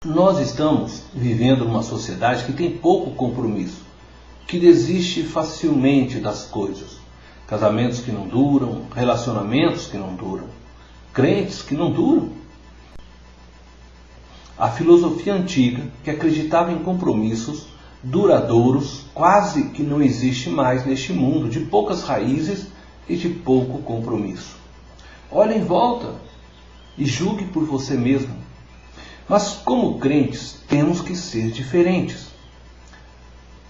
Nós estamos vivendo numa sociedade que tem pouco compromisso, que desiste facilmente das coisas. Casamentos que não duram, relacionamentos que não duram, crentes que não duram. A filosofia antiga, que acreditava em compromissos duradouros, quase que não existe mais neste mundo de poucas raízes e de pouco compromisso. Olhe em volta e julgue por você mesmo. Mas como crentes temos que ser diferentes.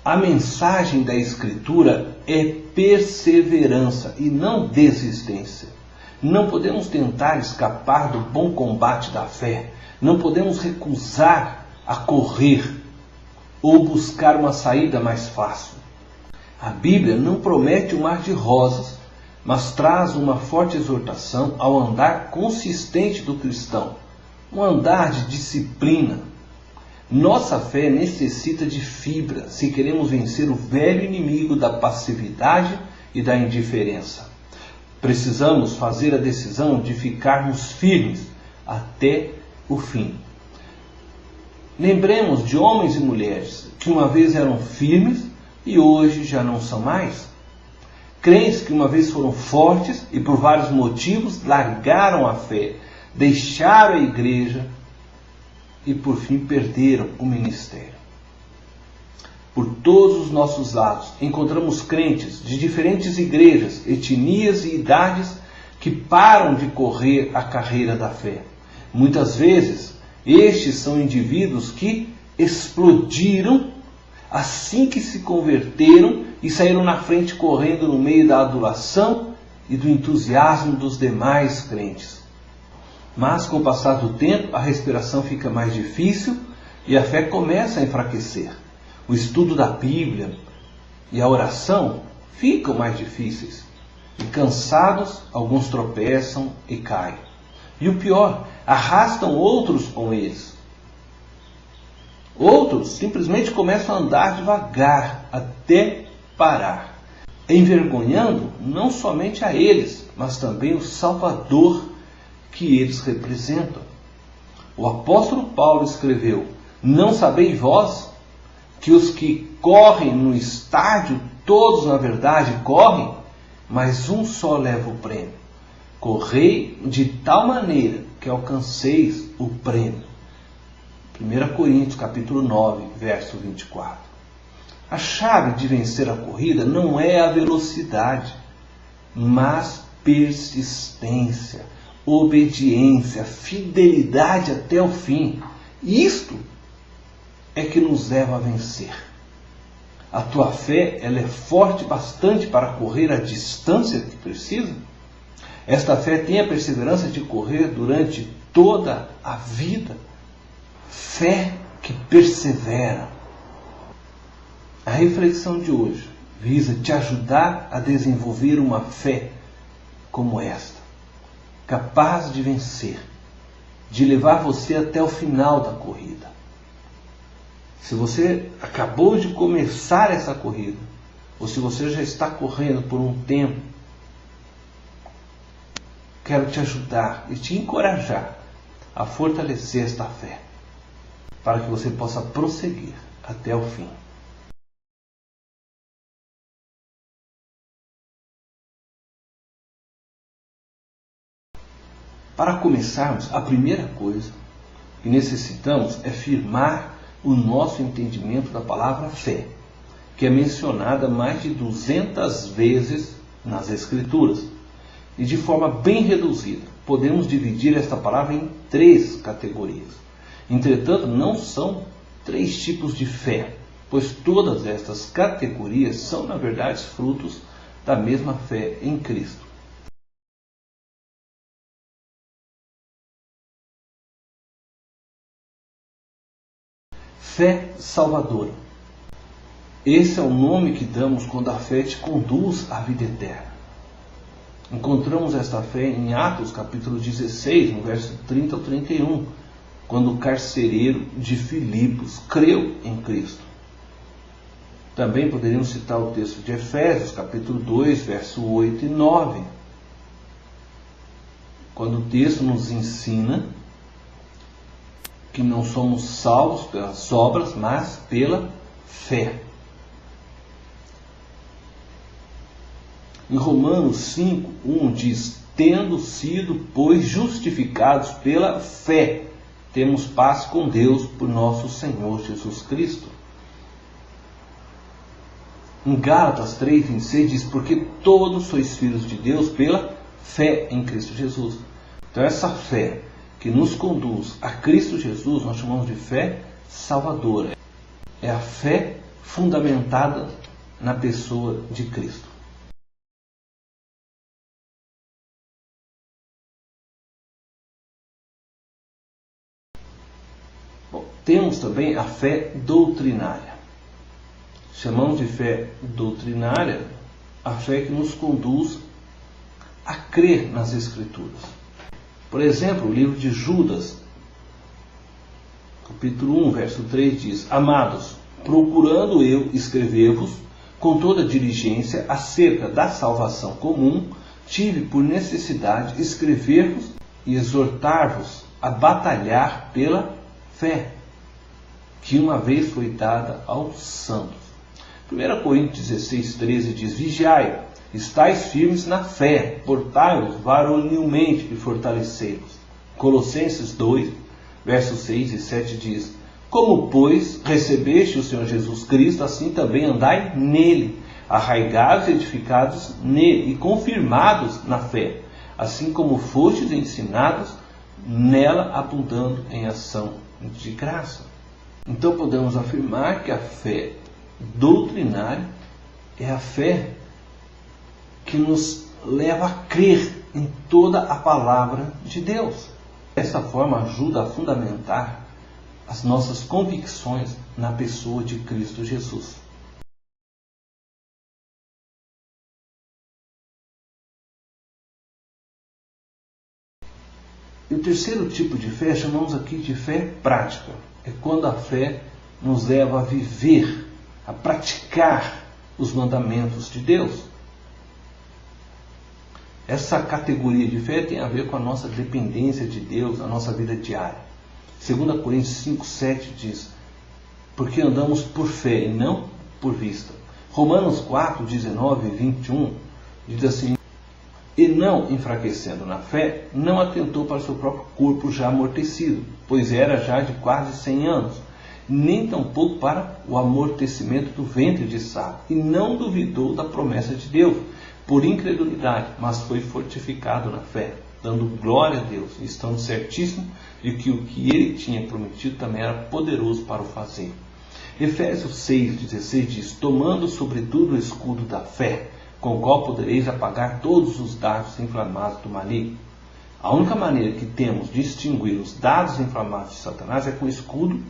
A mensagem da Escritura é perseverança e não desistência. Não podemos tentar escapar do bom combate da fé. Não podemos recusar a correr ou buscar uma saída mais fácil. A Bíblia não promete um mar de rosas, mas traz uma forte exortação ao andar consistente do cristão, um andar de disciplina. Nossa fé necessita de fibra se queremos vencer o velho inimigo da passividade e da indiferença. Precisamos fazer a decisão de ficarmos firmes até o fim. Lembremos de homens e mulheres que uma vez eram firmes e hoje já não são mais. Crentes que uma vez foram fortes e por vários motivos largaram a fé, deixaram a igreja e por fim perderam o ministério. Por todos os nossos lados encontramos crentes de diferentes igrejas, etnias e idades que param de correr a carreira da fé. Muitas vezes estes são indivíduos que explodiram assim que se converteram e saíram na frente correndo no meio da adulação e do entusiasmo dos demais crentes. Mas com o passar do tempo, a respiração fica mais difícil e a fé começa a enfraquecer. O estudo da Bíblia e a oração ficam mais difíceis. E cansados, alguns tropeçam e caem. E o pior, arrastam outros com eles. Outros simplesmente começam a andar devagar até parar, envergonhando não somente a eles, mas também o Salvador que eles representam. O apóstolo Paulo escreveu: não sabeis vós que os que correm no estádio, todos na verdade correm, mas um só leva o prêmio. Correi de tal maneira que alcanceis o prêmio. 1 Coríntios capítulo 9, verso 24. A chave de vencer a corrida não é a velocidade, mas persistência, obediência, fidelidade até o fim. Isto é que nos leva a vencer. A tua fé, ela é forte bastante para correr a distância que precisa? Esta fé tem a perseverança de correr durante toda a vida. Fé que persevera. A reflexão de hoje visa te ajudar a desenvolver uma fé como esta, capaz de vencer, de levar você até o final da corrida. Se você acabou de começar essa corrida, ou se você já está correndo por um tempo, quero te ajudar e te encorajar a fortalecer esta fé, para que você possa prosseguir até o fim. Para começarmos, a primeira coisa que necessitamos é firmar o nosso entendimento da palavra fé, que é mencionada mais de 200 vezes nas Escrituras. E de forma bem reduzida, podemos dividir esta palavra em 3 categorias. Entretanto, não são 3 tipos de fé, pois todas estas categorias são, na verdade, frutos da mesma fé em Cristo. Fé salvadora. Esse é o nome que damos quando a fé te conduz à vida eterna. Encontramos esta fé em Atos capítulo 16, no verso 30 ao 31, quando o carcereiro de Filipos creu em Cristo. Também poderíamos citar o texto de Efésios capítulo 2, verso 8 e 9, quando o texto nos ensina que não somos salvos pelas obras, mas pela fé. Em Romanos 5:1 diz: tendo sido, pois, justificados pela fé, temos paz com Deus por nosso Senhor Jesus Cristo. Em Gálatas 3:26 diz: porque todos sois filhos de Deus pela fé em Cristo Jesus. Então essa fé que nos conduz a Cristo Jesus, nós chamamos de fé salvadora. É a fé fundamentada na pessoa de Cristo. Bom, temos também a fé doutrinária. Chamamos de fé doutrinária a fé que nos conduz a crer nas Escrituras. Por exemplo, o livro de Judas, capítulo 1, verso 3 diz: amados, procurando eu escrever-vos com toda diligência acerca da salvação comum, tive por necessidade escrever-vos e exortar-vos a batalhar pela fé, que uma vez foi dada aos santos. 1 Coríntios 16:13 diz: vigiai, estais firmes na fé, portai-vos varonilmente e fortalecei-vos. Colossenses 2, versos 6 e 7 diz: como, pois, recebeste o Senhor Jesus Cristo, assim também andai nele, arraigados e edificados nele e confirmados na fé, assim como fostes ensinados nela, abundando em ação de graça. Então podemos afirmar que a fé doutrinária é a fé que nos leva a crer em toda a palavra de Deus. Dessa forma ajuda a fundamentar as nossas convicções na pessoa de Cristo Jesus. E o terceiro tipo de fé chamamos aqui de fé prática. É quando a fé nos leva a viver, a praticar os mandamentos de Deus. Essa categoria de fé tem a ver com a nossa dependência de Deus, a nossa vida diária. 2 Coríntios 5:7 diz: porque andamos por fé e não por vista. Romanos 4:19 e 21 diz assim: e não enfraquecendo na fé, não atentou para o seu próprio corpo já amortecido, pois era já de quase 100 anos, nem tampouco para o amortecimento do ventre de Sara, e não duvidou da promessa de Deus, por incredulidade, mas foi fortificado na fé, dando glória a Deus, e estando certíssimo de que o que ele tinha prometido também era poderoso para o fazer. Efésios 6:16 diz: tomando sobretudo o escudo da fé, com o qual podereis apagar todos os dardos inflamados do maligno. A única maneira que temos de extinguir os dardos inflamados de Satanás é com o escudo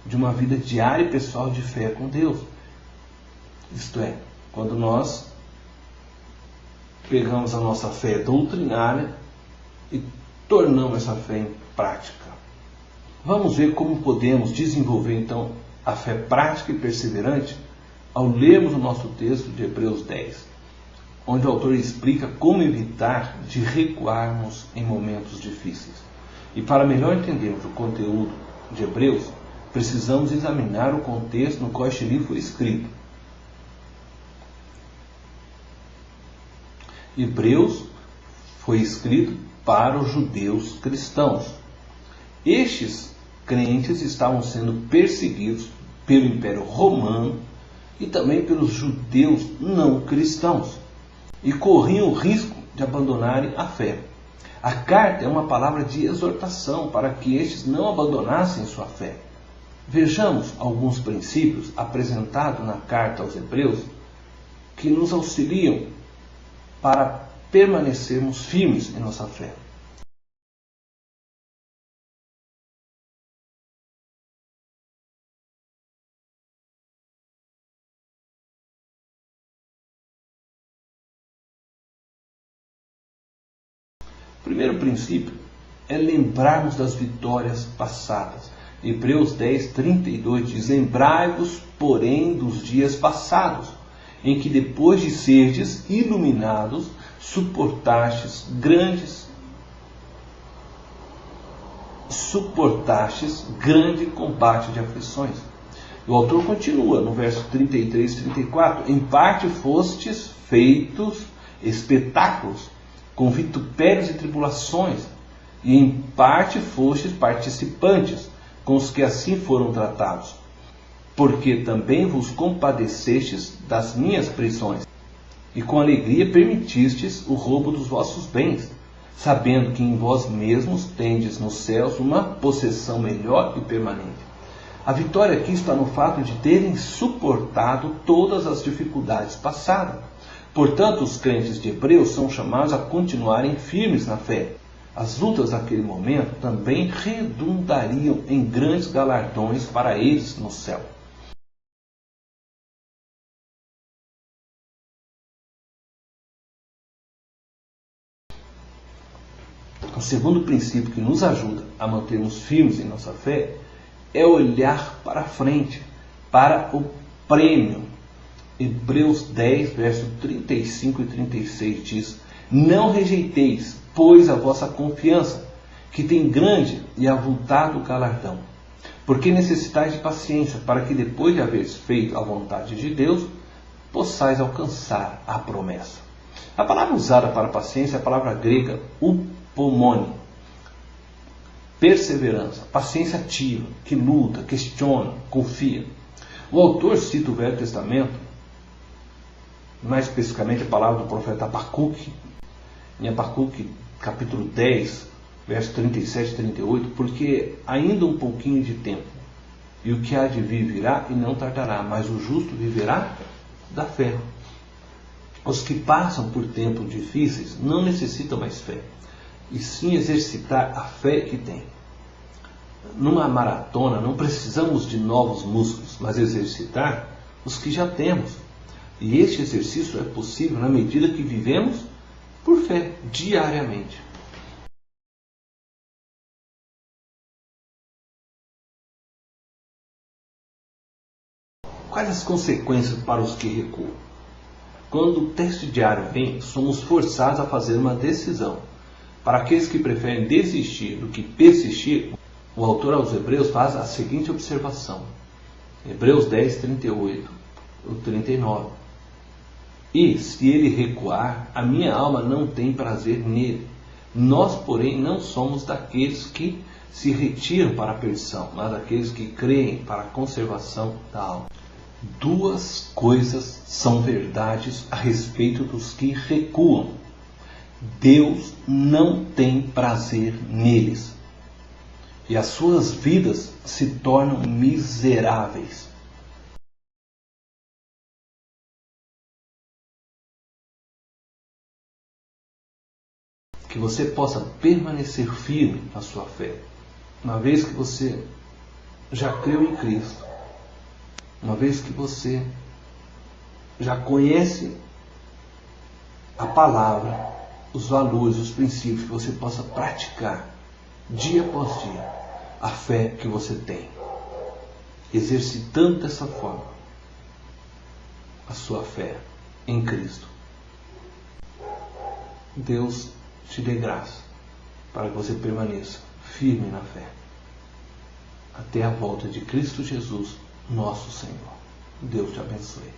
de uma vida diária e pessoal de fé com Deus. Isto é, quando nós pegamos a nossa fé doutrinária e tornamos essa fé em prática. Vamos ver como podemos desenvolver então a fé prática e perseverante ao lermos o nosso texto de Hebreus 10, onde o autor explica como evitar de recuarmos em momentos difíceis. E para melhor entendermos o conteúdo de Hebreus, precisamos examinar o contexto no qual este livro foi escrito. Hebreus foi escrito para os judeus cristãos. Estes crentes estavam sendo perseguidos pelo Império Romano e também pelos judeus não cristãos, e corriam o risco de abandonarem a fé. A carta é uma palavra de exortação para que estes não abandonassem sua fé. Vejamos alguns princípios apresentados na carta aos Hebreus que nos auxiliam para permanecermos firmes em nossa fé. O primeiro princípio é lembrarmos das vitórias passadas. Hebreus 10:32 diz: lembrai-vos, porém, dos dias passados, em que depois de serdes iluminados, suportastes grandes suportastes grande combate de aflições. O autor continua no verso 33 e 34. Em parte fostes feitos espetáculos, com vitupérios e tribulações, e em parte fostes participantes, com os que assim foram tratados. Porque também vos compadecestes das minhas prisões, e com alegria permitistes o roubo dos vossos bens, sabendo que em vós mesmos tendes nos céus uma possessão melhor e permanente. A vitória aqui está no fato de terem suportado todas as dificuldades passadas. Portanto, os crentes de Hebreus são chamados a continuarem firmes na fé. As lutas naquele momento também redundariam em grandes galardões para eles no céu. O segundo princípio que nos ajuda a mantermos firmes em nossa fé é olhar para frente, para o prêmio. Hebreus 10, verso 35 e 36 diz: Não rejeiteis, pois, a vossa confiança, que tem grande e avultado galardão. Porque necessitais de paciência, para que depois de haveres feito a vontade de Deus, possais alcançar a promessa. A palavra usada para paciência é a palavra grega upomone. Perseverança, paciência ativa, que luta, questiona, confia. O autor cita o Velho Testamento, mais especificamente a palavra do profeta Abacuque, em Abacuque capítulo 10, verso 37 e 38, porque ainda um pouquinho de tempo, e o que há de vir virá e não tardará, mas o justo viverá da fé. Os que passam por tempos difíceis não necessitam mais fé, e sim exercitar a fé que têm. Numa maratona não precisamos de novos músculos, mas exercitar os que já temos. E este exercício é possível na medida que vivemos por fé, diariamente. Quais as consequências para os que recuam? Quando o teste diário vem, somos forçados a fazer uma decisão. Para aqueles que preferem desistir do que persistir, o autor aos Hebreus faz a seguinte observação. Hebreus 10, 38 ou 39. E se ele recuar, a minha alma não tem prazer nele. Nós, porém, não somos daqueles que se retiram para a perdição, mas daqueles que creem para a conservação da alma. Duas coisas são verdades a respeito dos que recuam. Deus não tem prazer neles. E as suas vidas se tornam miseráveis. Que você possa permanecer firme na sua fé, uma vez que você já creu em Cristo, uma vez que você já conhece a palavra, os valores, os princípios, que você possa praticar dia após dia a fé que você tem, exercitando dessa forma a sua fé em Cristo. Deus te dê graça para que você permaneça firme na fé até a volta de Cristo Jesus, nosso Senhor. Deus te abençoe.